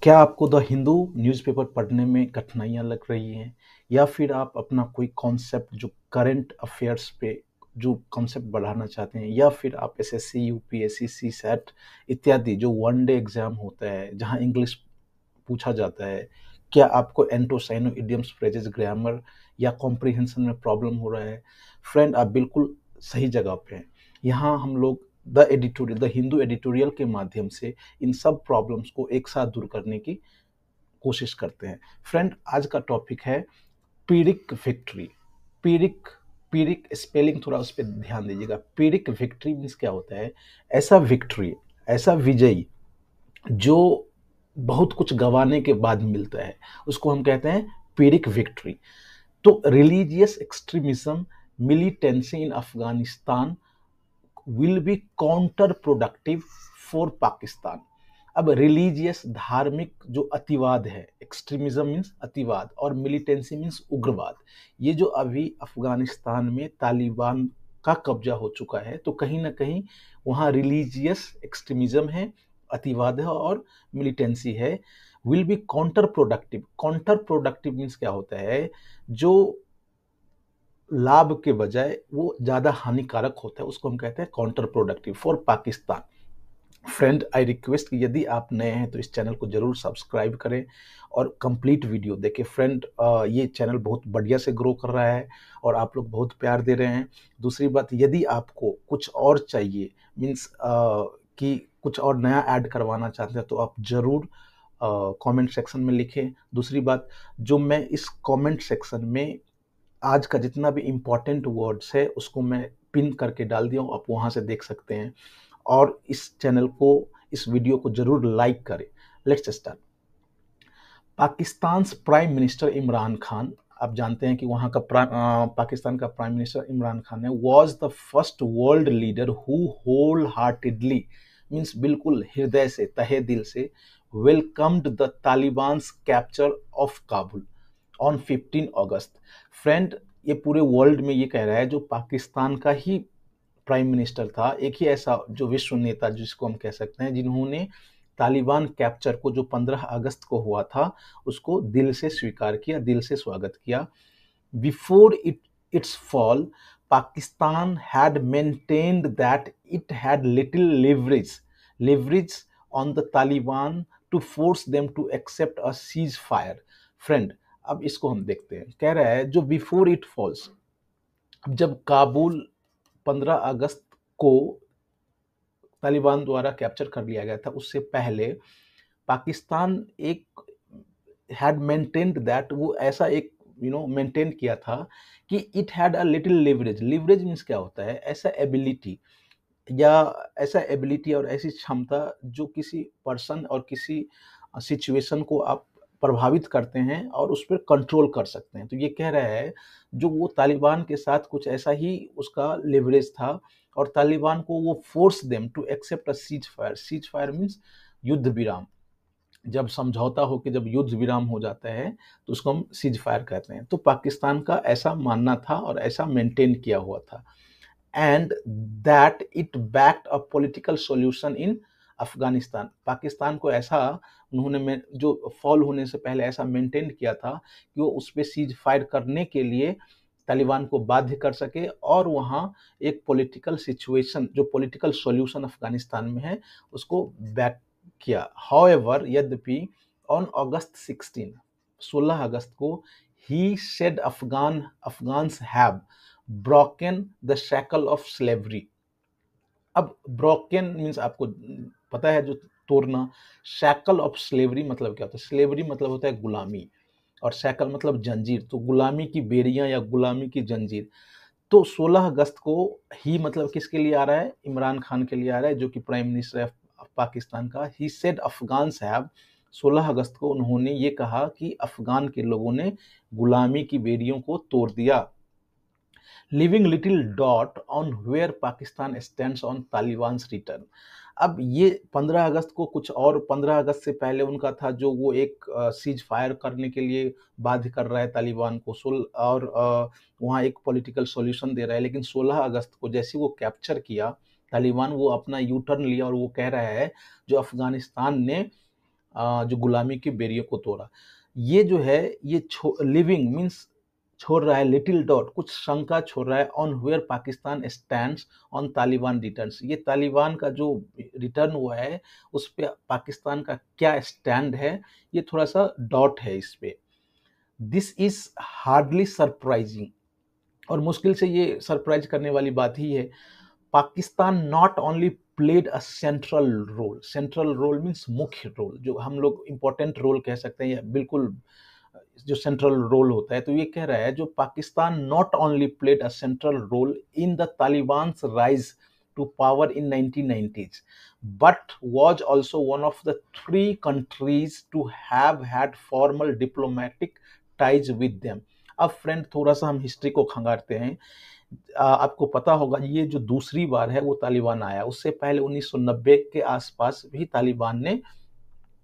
क्या आपको the Hindu newspaper पढ़ने में कठिनाइयाँ लग रही हैं? या फिर आप अपना कोई कॉन्सेप्ट जो करंट अफ़ेयर्स पे जो कॉन्सेप्ट बढ़ाना चाहते हैं, या फिर आप एसएससी, यूपीएससी, सीसैट इत्यादि जो वन डे एग्ज़ाम होता है, जहाँ इंग्लिश पूछा जाता है, क्या आपको एंटोसाइनो इडियम्स, फ्रेजेस, ग्रामर या कॉम्प्रिहेंशन में प्रॉब्लम हो रहा है? फ्रेंड, आप बिल्कुल सही जगह पे हैं। यहाँ हम लोग द हिंदू एडिटोरियल के माध्यम से इन सब प्रॉब्लम्स को एक साथ दूर करने की कोशिश करते हैं। फ्रेंड, आज का टॉपिक है पीरिक विक्ट्री। पीरिक पीरिक स्पेलिंग थोड़ा उस पर ध्यान दीजिएगा। पीरिक विक्ट्री मीन्स क्या होता है? ऐसा विक्ट्री, ऐसा विजयी जो बहुत कुछ गंवाने के बाद मिलता है, उसको हम कहते हैं पीरिक विक्ट्री। तो religious extremism, militancy in Afghanistan will be counter productive for Pakistan. अब रिलीजियस, धार्मिक जो अतिवाद है, एक्सट्रीमिज्म मीन्स अतिवाद, और मिलिटेंसी मीन्स उग्रवाद, ये जो अभी अफगानिस्तान में तालिबान का कब्जा हो चुका है, तो कहीं ना कहीं वहाँ रिलीजियस एक्सट्रीमिज्म है, अतिवाद है और मिलिटेंसी है। Will be counter productive. Counter productive means क्या होता है? जो लाभ के बजाय वो ज़्यादा हानिकारक होता है, उसको हम कहते हैं counter productive for Pakistan. Friend, I request कि यदि आप नए हैं तो इस चैनल को जरूर सब्सक्राइब करें और कंप्लीट वीडियो देखें। फ्रेंड, ये चैनल बहुत बढ़िया से ग्रो कर रहा है और आप लोग बहुत प्यार दे रहे हैं। दूसरी बात, यदि आपको कुछ और चाहिए, मीन्स कि कुछ और नया ऐड करवाना चाहते हैं, तो आप जरूर कमेंट सेक्शन में लिखें। दूसरी बात, जो मैं इस कमेंट सेक्शन में आज का जितना भी इम्पोर्टेंट वर्ड्स है उसको मैं पिन करके डाल दिया हूँ, आप वहाँ से देख सकते हैं। और इस चैनल को, इस वीडियो को जरूर लाइक करें। Let's start. Pakistan prime minister Imran Khan, आप जानते हैं कि वहाँ का पाकिस्तान का प्राइम मिनिस्टर इमरान खान है, was the first world leader who wholeheartedly, means बिल्कुल हृदय से, तहे दिल से, welcomed the Taliban's capture of Kabul on 15 August. Friend, ये पूरे वर्ल्ड में ये कह रहा है, जो पाकिस्तान का ही प्राइम मिनिस्टर था, एक ही ऐसा जो विश्व नेता जिसको हम कह सकते हैं, जिन्होंने तालिबान कैप्चर को जो 15 अगस्त को हुआ था उसको दिल से स्वीकार किया, दिल से स्वागत किया। Before its fall, Pakistan had maintained that it had little leverage on the Taliban to force them to accept a cease fire. Friend, अब इसको हम देखते हैं। कह रहा है जो बिफोर इट फॉल्स, जब काबुल 15 अगस्त को तालिबान द्वारा कैप्चर कर लिया गया था, उससे पहले पाकिस्तान एक हैड मेंटेन्ड दैट, वो ऐसा एक मेंटेन किया था कि it had a little leverage. Leverage means क्या होता है? ऐसा एबिलिटी, या ऐसा एबिलिटी और ऐसी क्षमता जो किसी पर्सन और किसी सिचुएशन को आप प्रभावित करते हैं और उस पर कंट्रोल कर सकते हैं। तो ये कह रहा है जो वो तालिबान के साथ कुछ ऐसा ही उसका लेवरेज था, और तालिबान को वो force them to accept a cease fire. Cease fire means युद्ध विराम। जब समझौता हो के जब युद्ध विराम हो जाता है तो उसको हम सीज फायर कहते हैं। तो पाकिस्तान का ऐसा मानना था और ऐसा मेंटेन किया हुआ था। And that it backed a political solution in Afghanistan. Pakistan को ऐसा उन्होंने जो फॉल होने से पहले ऐसा मेंटेन किया था कि वो उस पर सीज फायर करने के लिए तालिबान को बाध्य कर सके, और वहाँ एक पॉलिटिकल सिचुएशन, जो पॉलिटिकल सॉल्यूशन अफगानिस्तान में है, उसको बैक किया। हाउएवर, यद्यपि ऑन अगस्त 16 अगस्त को, he said Afghans have broken the shackle of slavery. अब ब्रोकन मीन्स आपको पता है, जो तोड़ना। शैकल ऑफ स्लेवरी मतलब क्या होता है? स्लेवरी मतलब होता है गुलामी, और शैकल मतलब जंजीर। तो गुलामी की बेड़ियां या गुलामी की जंजीर। तो 16 अगस्त को ही मतलब किसके लिए आ रहा है? इमरान खान के लिए आ रहा है, जो कि प्राइम मिनिस्टर है पाकिस्तान का। ही सेड अफगान्स हैव, 16 अगस्त को उन्होंने ये कहा कि अफगान के लोगों ने गुलामी की बेड़ियों को तोड़ दिया। Leaving little doubt on where Pakistan stands on Taliban's return. अब ये 15 अगस्त को कुछ और, 15 अगस्त से पहले उनका था जो वो एक सीज फायर करने के लिए बाध्य कर रहा है तालिबान को, और वहाँ एक पॉलिटिकल सॉल्यूशन दे रहा है। लेकिन 16 अगस्त को जैसे वो कैप्चर किया तालिबान, वो अपना यू टर्न लिया और वो कह रहा है जो अफगानिस्तान ने जो गुलामी की बेरियों को तोड़ा। ये जो है ये लिविंग मीन्स छोड़ रहा है, लिटिल डॉट कुछ शंका छोड़ रहा है on where Pakistan stands on Taliban returns. ये तालिबान का जो रिटर्न हुआ है उस पे पाकिस्तान का क्या स्टैंड है, ये थोड़ा सा डॉट है इस पे। दिस इज हार्डली सरप्राइजिंग, और मुश्किल से ये सरप्राइज करने वाली बात ही है। Pakistan not only played a central role means मुख्य रोल, जो हम लोग इंपॉर्टेंट रोल कह सकते हैं, या बिल्कुल जो सेंट्रल रोल होता है। तो ये कह रहा है जो Pakistan not only played a central role in the Taliban's rise to power in 1990s but was also one of the three countries to have had formal diplomatic ties with them। अब friend थोड़ा सा हम हिस्ट्री को खंगारते हैं। आपको पता होगा ये जो दूसरी बार है वो तालिबान आया, उससे पहले 1990 के आसपास भी तालिबान ने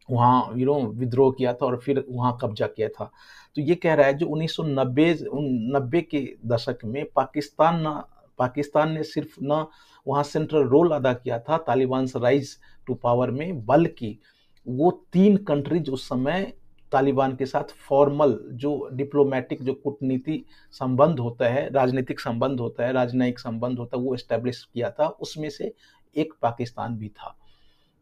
वहाँ विद्रोह किया था और फिर वहाँ कब्जा किया था। तो ये कह रहा है जो 1990 के दशक में पाकिस्तान ने सिर्फ न वहाँ सेंट्रल रोल अदा किया था तालिबान से राइज टू पावर में, बल्कि वो 3 कंट्रीज उस समय तालिबान के साथ फॉर्मल जो डिप्लोमेटिक जो कूटनीति संबंध होता है, राजनीतिक संबंध होता है, राजनयिक संबंध होता है, वो एस्टेब्लिश किया था। उसमें से एक पाकिस्तान भी था।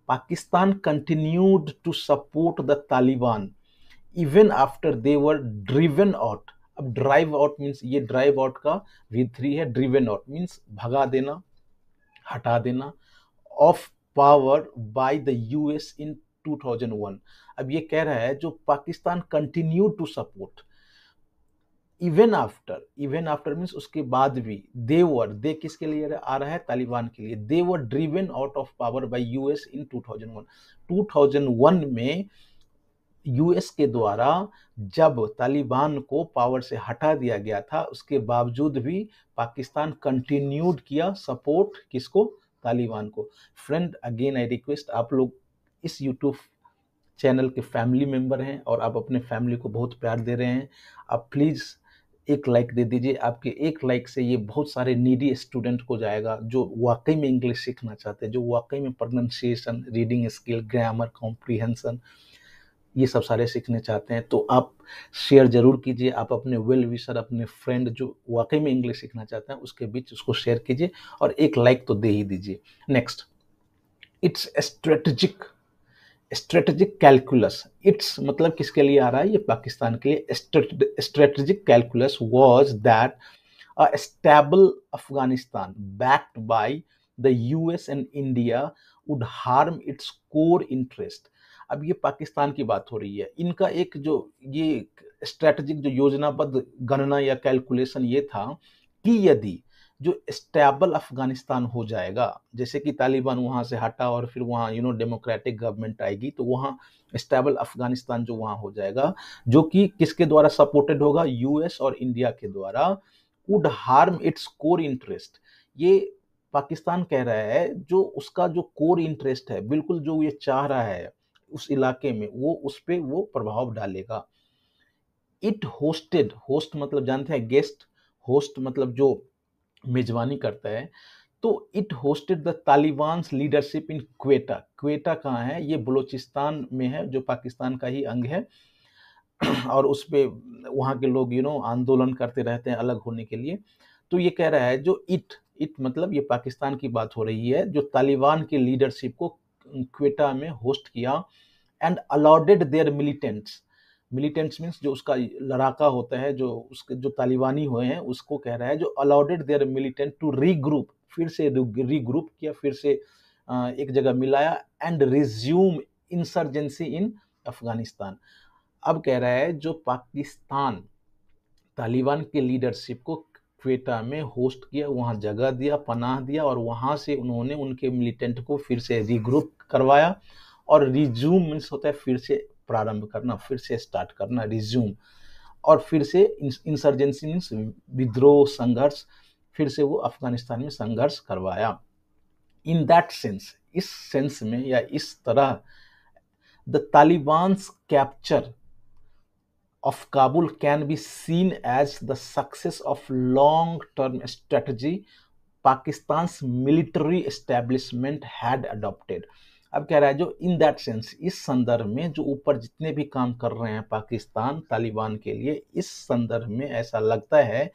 Pakistan continued to support the Taliban even after they were driven out। अब ड्राइव आउट मीन्स ये ड्राइव आउट का V3 है, ड्रिवन आउट मीन्स भगा देना, हटा देना, of power by the US in 2001। अब ये कह रहा है जो Pakistan continue to support even after means उसके बाद भी, दे किसके लिए आ रहा है, तालिबान के लिए। They were driven out of power by US in 2001 में यूएस के द्वारा जब तालिबान को पावर से हटा दिया गया था, उसके बावजूद भी पाकिस्तान कंटिन्यूड किया सपोर्ट किसको, तालिबान को। फ्रेंड अगेन आई रिक्वेस्ट, आप लोग इस यूट्यूब चैनल के फैमिली मेंबर हैं और आप अपने फैमिली को बहुत प्यार दे रहे हैं, आप प्लीज़ एक लाइक दे दीजिए। आपके एक लाइक से ये बहुत सारे नीडी स्टूडेंट को जाएगा जो वाकई में इंग्लिश सीखना चाहते हैं, जो वाकई में pronunciation, reading skill, grammar, comprehension ये सब सारे सीखने चाहते हैं। तो आप शेयर जरूर कीजिए, आप अपने वेल विशर, अपने फ्रेंड जो वाकई में इंग्लिश सीखना चाहते हैं उसके बीच उसको शेयर कीजिए और एक लाइक तो दे ही दीजिए। Next, it's strategic calculus. It's मतलब किसके लिए आ रहा है, ये पाकिस्तान के लिए। Strategic calculus was that a stable Afghanistan backed by the US and India would harm its core interest. अब ये पाकिस्तान की बात हो रही है, इनका एक जो ये स्ट्रेटेजिक जो योजनाबद्ध गणना या कैलकुलेशन ये था कि यदि जो स्टेबल अफगानिस्तान हो जाएगा, जैसे कि तालिबान वहां से हटा और फिर वहां डेमोक्रेटिक गवर्नमेंट आएगी, तो वहां स्टेबल अफगानिस्तान जो वहां हो जाएगा, जो कि किसके द्वारा सपोर्टेड होगा, यूएस और इंडिया के द्वारा, would harm its core interest. ये पाकिस्तान कह रहा है जो उसका जो कोर इंटरेस्ट है, बिल्कुल जो ये चाह रहा है उस इलाके में, वो उस पे वो प्रभाव डालेगा। इट होस्ट मतलब जानते हैं गेस्ट, होस्ट मतलब जो मेजबानी करता है। तो it hosted the Taliban's leadership in Quetta. Quetta कहाँ है, ये बलूचिस्तान में है जो पाकिस्तान का ही अंग है और उस पे वहाँ के लोग आंदोलन करते रहते हैं अलग होने के लिए। तो ये कह रहा है जो इट मतलब ये पाकिस्तान की बात हो रही है, जो तालिबान की लीडरशिप को क्वेटा में होस्ट किया and allowed their militants means जो उसका लड़ाका होता है, जो उसके जो तालिबानी हुए हैं उसको कह रहा है जो allowed their militant to regroup, फिर से रीग्रुप किया, फिर से एक जगह मिलाया and resume insurgency in Afghanistan. अब कह रहा है जो पाकिस्तान तालिबान के लीडरशिप को क्वेटा में होस्ट किया, वहाँ जगह दिया, पनाह दिया और वहाँ से उन्होंने उनके मिलिटेंट को फिर से रीग्रुप करवाया। और रिज्यूम मीन्स होता है फिर से प्रारंभ करना, फिर से स्टार्ट करना, रिज्यूम। और फिर से इंसर्जेंसी मीन्स विद्रोह, संघर्ष, फिर से वो अफगानिस्तान में संघर्ष करवाया। इन दैट सेंस, इस सेंस में या इस तरह, the Taliban's capture of Kabul can be seen as the success of long-term strategy Pakistan's military establishment had adopted। अब कह रहा है जो इन दैट सेंस, इस संदर्भ में जो ऊपर जितने भी काम कर रहे हैं पाकिस्तान तालिबान के लिए, इस संदर्भ में ऐसा लगता है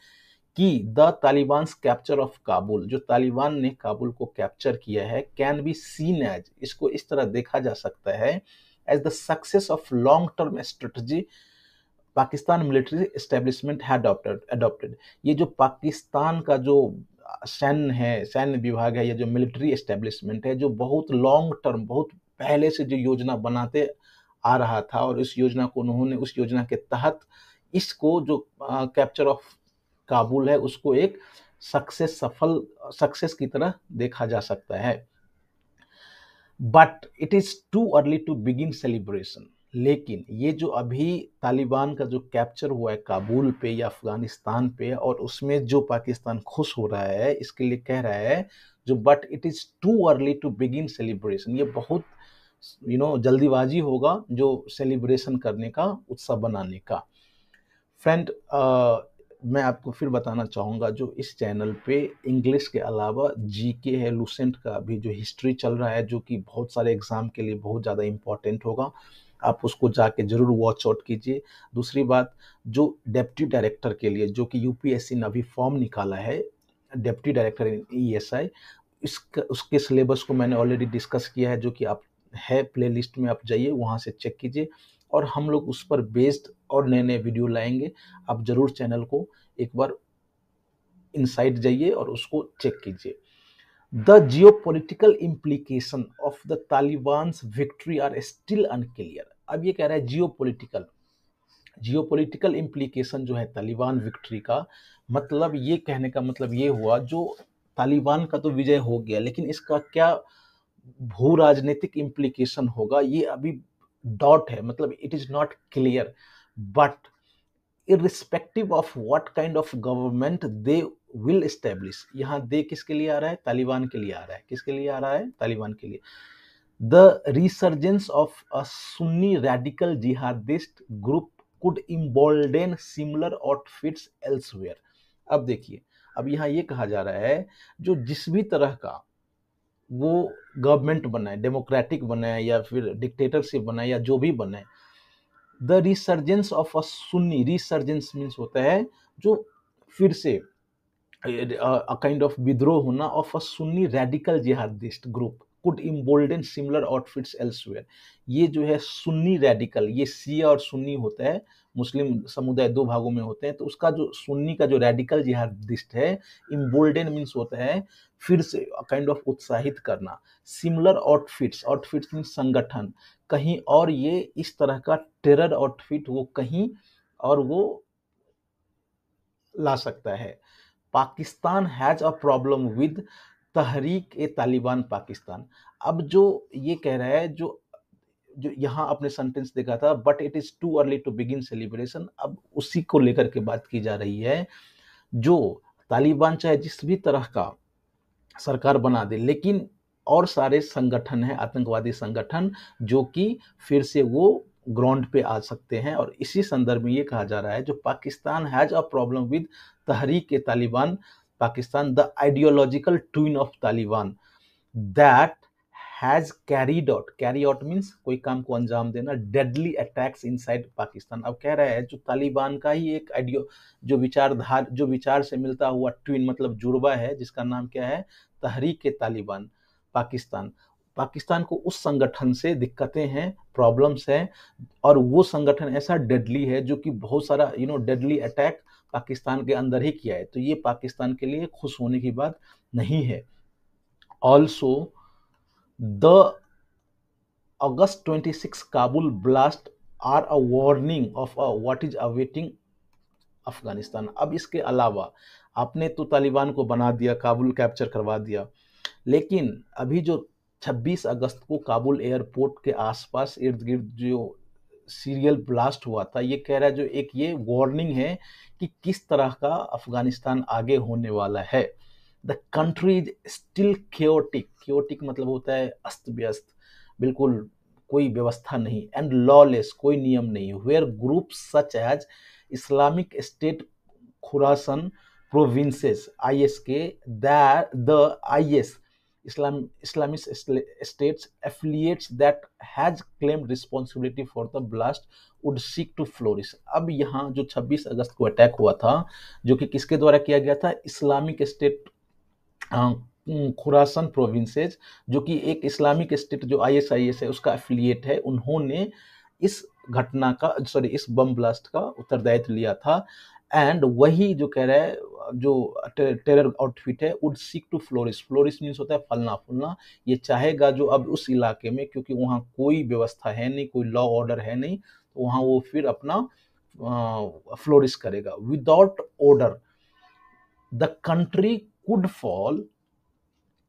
कि the Taliban's capture of Kabul, जो तालिबान ने काबुल को कैप्चर किया है, कैन बी सीन एज, इसको इस तरह देखा जा सकता है, as the success of long term strategy Pakistan military establishment है अडॉप्टेड। ये जो पाकिस्तान का जो सैन्य है, सैन्य विभाग है, या जो मिलिट्री एस्टेब्लिशमेंट है, जो बहुत लॉन्ग टर्म, बहुत पहले से जो योजना बनाते आ रहा था, और इस योजना को उन्होंने, उस योजना के तहत इसको जो कैप्चर ऑफ काबुल है उसको एक सफल सक्सेस की तरह देखा जा सकता है। But it is too early to begin celebration, लेकिन ये जो अभी तालिबान का जो कैप्चर हुआ है काबुल पे या अफगानिस्तान पे, और उसमें जो पाकिस्तान खुश हो रहा है, इसके लिए कह रहा है जो, but it is too early to begin celebration, ये बहुत जल्दीबाजी होगा जो सेलिब्रेशन करने का, उत्सव बनाने का। फ्रेंड, मैं आपको फिर बताना चाहूँगा, जो इस चैनल पे इंग्लिश के अलावा जीके है, लूसेंट का भी जो हिस्ट्री चल रहा है, जो कि बहुत सारे एग्ज़ाम के लिए बहुत ज़्यादा इम्पॉर्टेंट होगा, आप उसको जाके ज़रूर वॉच आउट कीजिए। दूसरी बात, जो डेप्टी डायरेक्टर के लिए, जो कि यूपीएससी ने अभी फॉर्म निकाला है, डेप्टी डायरेक्टर इन ईएसआई, उसके सिलेबस को मैंने ऑलरेडी डिस्कस किया है, जो कि आप है प्लेलिस्ट में, आप जाइए वहाँ से चेक कीजिए, और हम लोग उस पर बेस्ड और नए नए वीडियो लाएंगे। आप जरूर चैनल को एक बार इनसाइड जाइए और उसको चेक कीजिए। The geopolitical implication of the Taliban's victory are still unclear. अब ये कह रहा है जियोपॉलिटिकल इम्प्लीकेशन जो है तालिबान विक्ट्री का, मतलब ये कहने का मतलब ये हुआ, जो तालिबान का तो विजय हो गया, लेकिन इसका क्या भू राजनीतिक इम्प्लीकेशन होगा, ये अभी डॉट है, मतलब it is not clear. But irrespective of what kind of government they will establish, यहाँ दे किसके लिए आ रहा है, तालिबान के लिए आ रहा है। किसके लिए आ रहा है, तालिबान के लिए। The resurgence of a Sunni radical jihadist group could embolden similar outfits elsewhere। अब देखिए, अब यहाँ ये कहा जा रहा है, जो जिस भी तरह का वो गवर्नमेंट बनाए, डेमोक्रेटिक बनाए या फिर डिक्टेटरशिप बनाए या जो भी बनाए, the resurgence of a Sunni, resurgence means होता है जो फिर से काइंड ऑफ विद्रोह होना, of a Sunni radical jihadist group could embolden similar outfits elsewhere. ये जो है सुन्नी रेडिकल, ये शिया और सुन्नी होता है, मुस्लिम समुदाय दो भागों में होते हैं, तो उसका जो सुन्नी का जो रेडिकल जिहादिस्ट है, इम्बोल्डन मीन्स होता है फिर से काइंड ऑफ उत्साहित करना, सिमिलर आउटफिट्स, आउटफिट्स मीन्स संगठन, कहीं और ये इस तरह का टेरर आउटफिट वो कहीं और वो ला सकता है। Pakistan has a problem with Tehreek e Taliban Pakistan. अब जो ये कह रहा है, जो जो यहाँ अपने सेंटेंस देखा था, but it is too early to begin celebration, अब उसी को लेकर के बात की जा रही है। जो तालिबान चाहे जिस भी तरह का सरकार बना दे, लेकिन और सारे संगठन हैं, आतंकवादी संगठन, जो कि फिर से वो ग्राउंड पे आ सकते हैं। और इसी संदर्भ में ये कहा जा रहा है, जो Pakistan has a problem with Tehreek e Taliban Pakistan, the ideological twin of Taliban that has carry out means कोई काम को अंजाम देना, डेडली अटैक्स इनसाइड पाकिस्तान। अब कह रहा है जो तालिबान का ही एक जो विचार से मिलता हुआ ट्विन मतलब जुड़वा है, जिसका नाम क्या है, तहरीक ए तालिबान पाकिस्तान। पाकिस्तान को उस संगठन से दिक्कतें हैं, प्रॉब्लम्स हैं, और वो संगठन ऐसा डेडली है जो कि बहुत सारा डेडली अटैक पाकिस्तान के अंदर ही किया है। तो ये पाकिस्तान के लिए खुश होने की बात नहीं है। Also the August 26 Kabul blast are a warning of what is awaiting Afghanistan. अब इसके अलावा आपने तो तालिबान को बना दिया, काबुल कैप्चर करवा दिया, लेकिन अभी जो 26 अगस्त को काबुल एयरपोर्ट के आसपास इर्द गिर्द जो सीरियल ब्लास्ट हुआ था, ये कह रहा है जो एक ये वार्निंग है कि किस तरह का अफगानिस्तान आगे होने वाला है। The country is still chaotic मतलब होता है अस्त व्यस्त, बिल्कुल कोई व्यवस्था नहीं, एंड लॉलेस कोई नियम नहीं, where group such as Islamic State Khorasan provinces IS के the IS Islamist states affiliates that has claimed responsibility for the blast would seek to flourish. अब यहाँ जो 26 अगस्त को अटैक हुआ था, जो कि किसके द्वारा किया गया था, इस्लामिक स्टेट खुरासन प्रोविंसेस, जो कि एक इस्लामिक स्टेट जो ISIS है उसका एफिलिएट है, उन्होंने इस घटना का इस बम ब्लास्ट का उत्तरदायित्व लिया था। एंड वही जो कह रहा है, जो टेरर आउटफिट है, would seek to flourish. Flourish means होता है फलना फूलना। ये चाहेगा जो अब उस इलाके में, क्योंकि वहाँ कोई व्यवस्था है नहीं, कोई लॉ ऑर्डर है नहीं, तो वहाँ वो फिर अपना फ्लोरिश करेगा। Without order the country could fall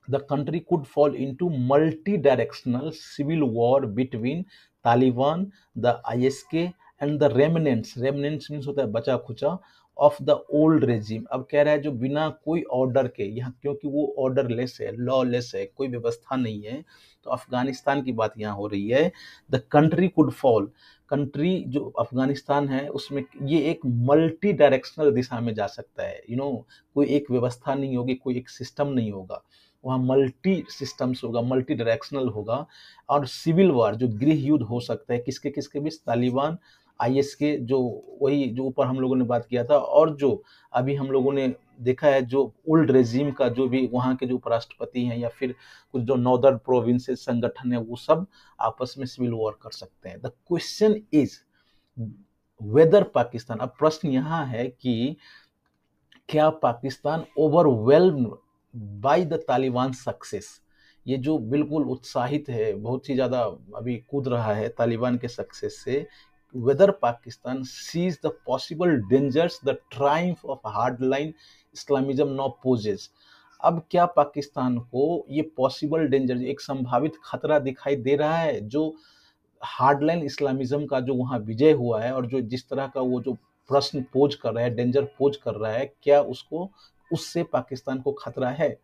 into multi-directional civil war between Taliban, the ISK, and the remnants. Remnants means होता है बचा खुचा ऑफ द ओल्ड रेजिम। अब कह रहा है जो बिना कोई ऑर्डर के, यहाँ क्योंकि वो ऑर्डरलेस है, लॉलेस है, कोई व्यवस्था नहीं है, तो अफगानिस्तान की बात यहाँ हो रही है। The country could fall, country जो अफगानिस्तान है उसमें ये एक मल्टी डायरेक्शनल दिशा में जा सकता है। कोई एक व्यवस्था नहीं होगी, कोई एक सिस्टम नहीं होगा, वहाँ मल्टी सिस्टम्स होगा, मल्टी डायरेक्शनल होगा। और सिविल वार, जो गृह युद्ध हो सकता है किसके किसके बीच, तालिबान, ISK, जो वही जो ऊपर हम लोगों ने बात किया था, और जो अभी हम लोगों ने देखा है जो ओल्ड रेजिम का जो भी वहाँ के जो उपराष्ट्रपति हैं या फिर कुछ जो नॉर्दर्न प्रोविंसेस संगठन है, वो सब आपस में सिविल वॉर कर सकते हैं। The question is whether Pakistan, अब प्रश्न यहाँ है कि क्या Pakistan overwhelmed by the Taliban success, ये जो बिल्कुल उत्साहित है, बहुत ही ज़्यादा अभी कूद रहा है तालिबान के सक्सेस से, whether Pakistan sees the possible dangers the triumph of hardline Islamism now poses. अब क्या पाकिस्तान को ये पॉसिबल डेंजर, एक संभावित खतरा दिखाई दे रहा है, जो हार्डलाइन इस्लामिज्म का जो वहाँ विजय हुआ है, और जो जिस तरह का वो जो प्रश्न पोज कर रहा है, डेंजर पोज कर रहा है, क्या उससे पाकिस्तान को खतरा है?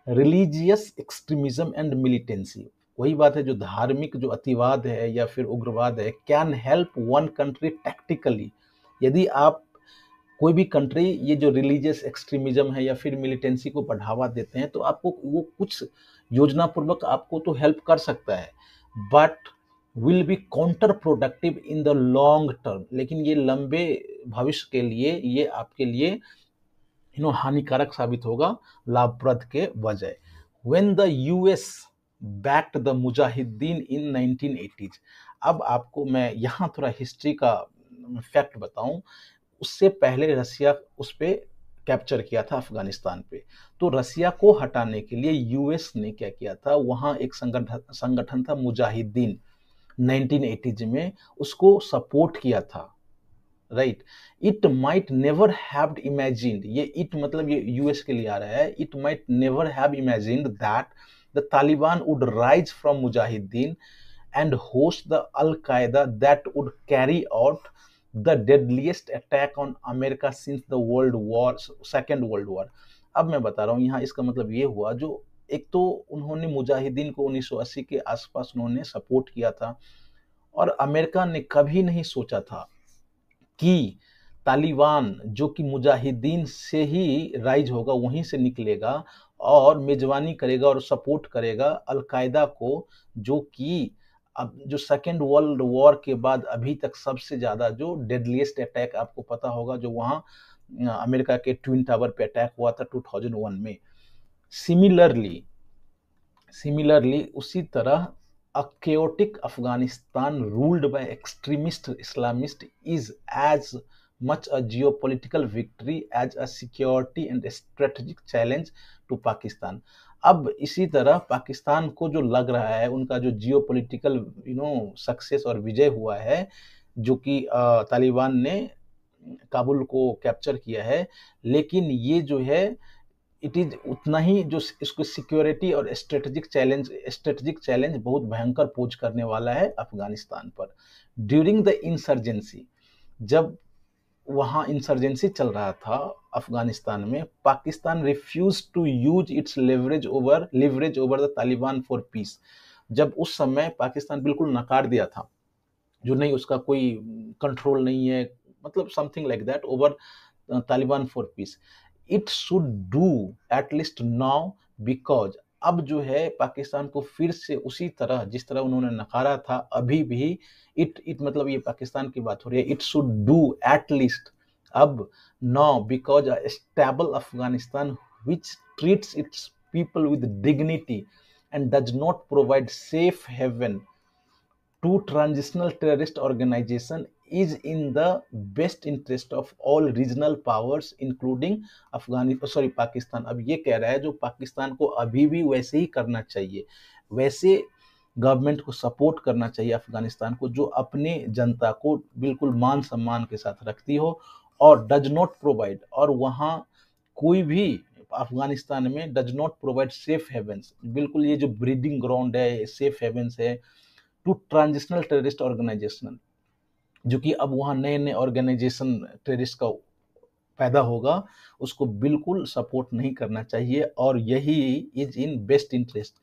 रिलीजियस एक्सट्रीमिज्म एंड मिलिटेंसी, वही बात है, जो धार्मिक जो अतिवाद है या फिर उग्रवाद है, can help one country tactically. यदि आप कोई भी कंट्री ये जो रिलीजियस एक्सट्रीमिज्म है या फिर मिलिटेंसी को बढ़ावा देते हैं, तो आपको वो कुछ योजनापूर्वक आपको तो हेल्प कर सकता है, but will be counter productive in the long term. लेकिन ये लंबे भविष्य के लिए ये आपके लिए हानिकारक साबित होगा लाभप्रद के बजाय। When the US backed the Mujahideen in 1980s, अब आपको मैं यहाँ थोड़ा हिस्ट्री का फैक्ट बताऊं, उससे पहले रसिया उस पे कैप्चर किया था अफगानिस्तान पे, तो रसिया को हटाने के लिए US ने क्या किया था, वहाँ एक संगठन था मुजाहिदीन, 1980s में उसको सपोर्ट किया था, right. It might never have imagined, ये इट मतलब ये US के लिए आ रहा है, it might never have imagined that the Taliban would rise from Mujahideen and host the Al-Qaeda that would carry out the deadliest attack on America since the Second World War। अब मैं बता रहा हूँ यहाँ, इसका मतलब ये हुआ, जो एक तो उन्होंने मुजाहिदीन को 1980 के आसपास उन्होंने सपोर्ट किया था, और अमेरिका ने कभी नहीं सोचा था कि तालिबान जो कि मुजाहिदीन से ही राइज होगा, वहीं से निकलेगा और मेजबानी करेगा और सपोर्ट करेगा अलकायदा को, जो कि अब जो सेकेंड वर्ल्ड वॉर के बाद अभी तक सबसे ज्यादा जो डेडलीस्ट अटैक, आपको पता होगा, जो वहां अमेरिका के ट्विन टावर पे अटैक हुआ था 2001 में। सिमिलरली उसी तरह a chaotic Afghanistan ruled by extremist Islamist is as much a geopolitical victory as a security and strategic challenge to Pakistan। अब इसी तरह पाकिस्तान को जो लग रहा है, उनका जो जियोपॉलिटिकल सक्सेस और विजय हुआ है, जो कि तालिबान ने काबुल को कैप्चर किया है, लेकिन ये जो है इट इज उतना ही जो इसको सिक्योरिटी और स्ट्रेटेजिक चैलेंज बहुत भयंकर पोज करने वाला है अफगानिस्तान पर। ड्यूरिंग द इंसर्जेंसी, जब वहां इंसर्जेंसी चल रहा था अफगानिस्तान में, Pakistan refuse to use its leverage over the Taliban for peace. जब उस समय पाकिस्तान बिल्कुल नकार दिया था, जो नहीं उसका कोई कंट्रोल नहीं है, मतलब something like that, over Taliban for piece. It should do at least now because अब जो है पाकिस्तान को फिर से उसी तरह जिस तरह उन्होंने नकारा था अभी भी इट मतलब ये पाकिस्तान की बात हो रही है, it should do at least अब now because a stable Afghanistan which treats its people with dignity and does not provide safe haven to transitional terrorist organization is in the best interest of all regional powers including Pakistan. अब ये कह रहा है जो पाकिस्तान को अभी भी वैसे ही करना चाहिए, वैसे गवर्नमेंट को सपोर्ट करना चाहिए अफगानिस्तान को जो अपने जनता को बिल्कुल मान सम्मान के साथ रखती हो और डज नॉट प्रोवाइड, और वहाँ कोई भी अफगानिस्तान में does not provide safe havens, बिल्कुल ये जो ब्रीडिंग ग्राउंड है सेफ हेवंस है टू ट्रांजिशनल टेररिस्ट ऑर्गेनाइजेशन, जो कि अब वहाँ नए नए ऑर्गेनाइजेशन टेररिस्ट का पैदा होगा, उसको बिल्कुल सपोर्ट नहीं करना चाहिए। और यही is in best interest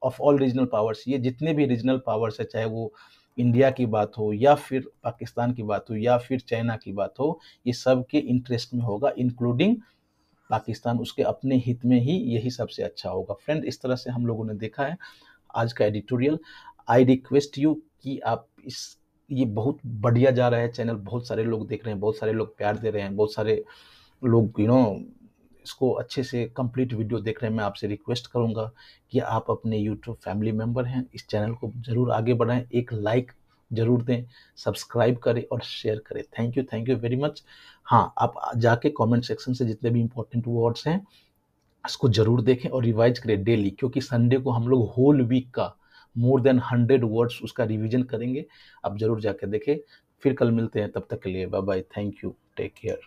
of all regional powers, ये जितने भी रीजनल पावर्स है चाहे वो इंडिया की बात हो या फिर पाकिस्तान की बात हो या फिर चाइना की बात हो, ये सब के इंटरेस्ट में होगा इंक्लूडिंग पाकिस्तान, उसके अपने हित में ही यही सबसे अच्छा होगा। फ्रेंड, इस तरह से हम लोगों ने देखा है आज का एडिटोरियल। आई रिक्वेस्ट यू कि आप ये बहुत बढ़िया जा रहा है चैनल, बहुत सारे लोग देख रहे हैं, बहुत सारे लोग प्यार दे रहे हैं, बहुत सारे लोग इसको अच्छे से कंप्लीट वीडियो देख रहे हैं। मैं आपसे रिक्वेस्ट करूंगा कि आप अपने यूट्यूब फैमिली मेंबर हैं, इस चैनल को जरूर आगे बढ़ाएं, एक लाइक जरूर दें, सब्सक्राइब करें और शेयर करें। Thank you very much. हाँ, आप जाके कमेंट सेक्शन से जितने भी इंपॉर्टेंट वर्ड्स हैं इसको जरूर देखें और रिवाइज करें डेली, क्योंकि संडे को हम लोग होल वीक का मोर देन 100 वर्ड्स उसका रिवीजन करेंगे। आप जरूर जाके देखें। फिर कल मिलते हैं, तब तक के लिए bye bye, thank you, take care.